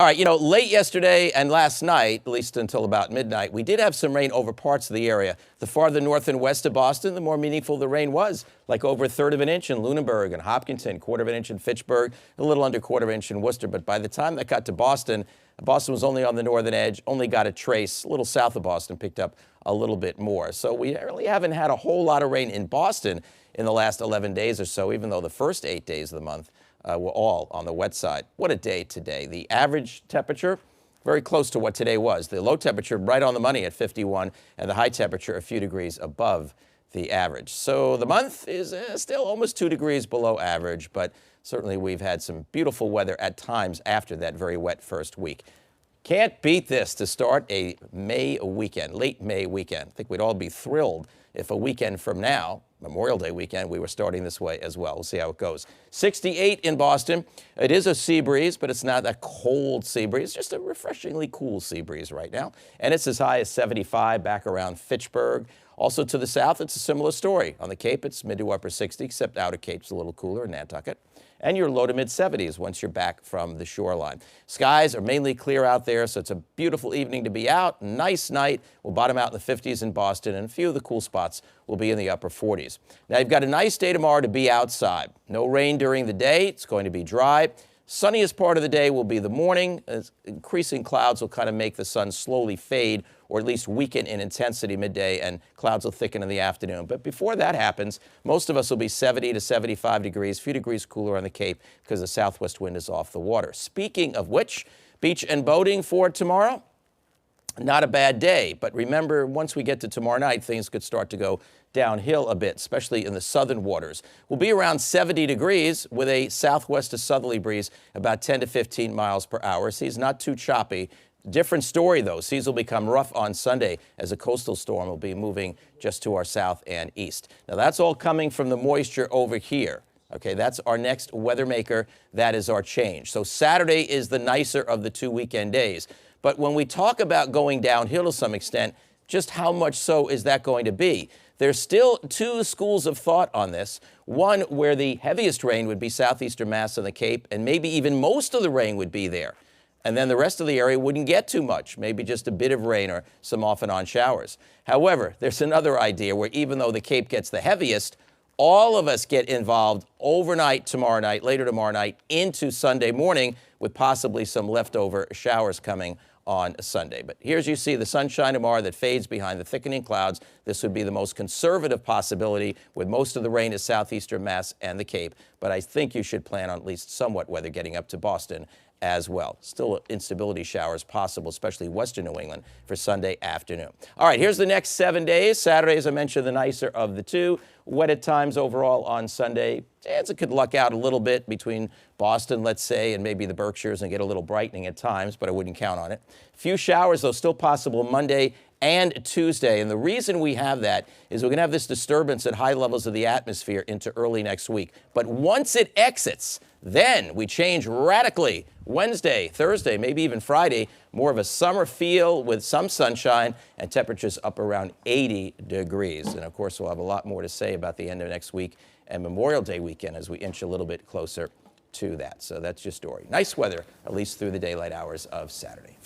All right, late yesterday and last night, at least until about midnight, we did have some rain over parts of the area. The farther north and west of Boston, the more meaningful the rain was, like over a third of an inch in Lunenburg and Hopkinton, quarter of an inch in Fitchburg, a little under quarter of an inch in Worcester. But by the time that got to Boston, Boston was only on the northern edge, only got a trace, a little south of Boston, picked up a little bit more. So we really haven't had a whole lot of rain in Boston in the last 11 days or so, even though the first 8 days of the month were all on the wet side. What a day today. The average temperature, very close to what today was. The low temperature right on the money at 51, and the high temperature a few degrees above the average. So the month is still almost 2 degrees below average, but certainly we've had some beautiful weather at times after that very wet first week. Can't beat this to start a May weekend, late May weekend. I think we'd all be thrilled if a weekend from now, Memorial Day weekend, we were starting this way as well. We'll see how it goes. 68 in Boston. It is a sea breeze, but it's not a cold sea breeze, just a refreshingly cool sea breeze right now. And it's as high as 75 back around Fitchburg. Also to the south, it's a similar story. On the Cape, it's mid to upper 60, except outer Cape's a little cooler in Nantucket. And you're low to mid 70s once you're back from the shoreline. Skies are mainly clear out there, so it's a beautiful evening to be out. Nice night. We'll bottom out in the 50s in Boston, and a few of the cool spots will be in the upper 40s. Now, you've got a nice day tomorrow to be outside. No rain during the day. It's going to be dry. Sunniest part of the day will be the morning. As increasing clouds will kind of make the sun slowly fade, or at least weaken in intensity midday, and clouds will thicken in the afternoon. But before that happens, most of us will be 70 to 75 degrees, a few degrees cooler on the Cape because the southwest wind is off the water. Speaking of which, beach and boating for tomorrow. Not a bad day, but remember, once we get to tomorrow night, things could start to go downhill a bit, especially in the southern waters. We'll be around 70 degrees with a southwest to southerly breeze, about 10 to 15 miles per hour. Seas not too choppy. Different story, though. Seas will become rough on Sunday as a coastal storm will be moving just to our south and east. Now, that's all coming from the moisture over here. Okay, that's our next weather maker. That is our change. So Saturday is the nicer of the 2 weekend days. But when we talk about going downhill to some extent, just how much so is that going to be? There's still two schools of thought on this. One where the heaviest rain would be southeastern Mass and the Cape, and maybe even most of the rain would be there. And then the rest of the area wouldn't get too much, maybe just a bit of rain or some off and on showers. However, there's another idea where even though the Cape gets the heaviest, all of us get involved overnight tomorrow night, later tomorrow night, into Sunday morning, with possibly some leftover showers coming on Sunday. But here's you see the sunshine tomorrow that fades behind the thickening clouds. This would be the most conservative possibility, with most of the rain is southeastern Mass and the Cape. But I think you should plan on at least somewhat weather getting up to Boston as well. Still instability showers possible, especially western New England, for Sunday afternoon. All right, here's the next 7 days. Saturday, as I mentioned, the nicer of the two. Wet at times overall on Sunday. Chance it could luck out a little bit between Boston, let's say, and maybe the Berkshires and get a little brightening at times, but I wouldn't count on it. Few showers, though, still possible Monday and Tuesday. And the reason we have that is we're going to have this disturbance at high levels of the atmosphere into early next week. But once it exits, then we change radically. Wednesday, Thursday, maybe even Friday, more of a summer feel with some sunshine and temperatures up around 80 degrees. And of course, we'll have a lot more to say about the end of next week and Memorial Day weekend as we inch a little bit closer to that. So that's your story. Nice weather, at least through the daylight hours of Saturday.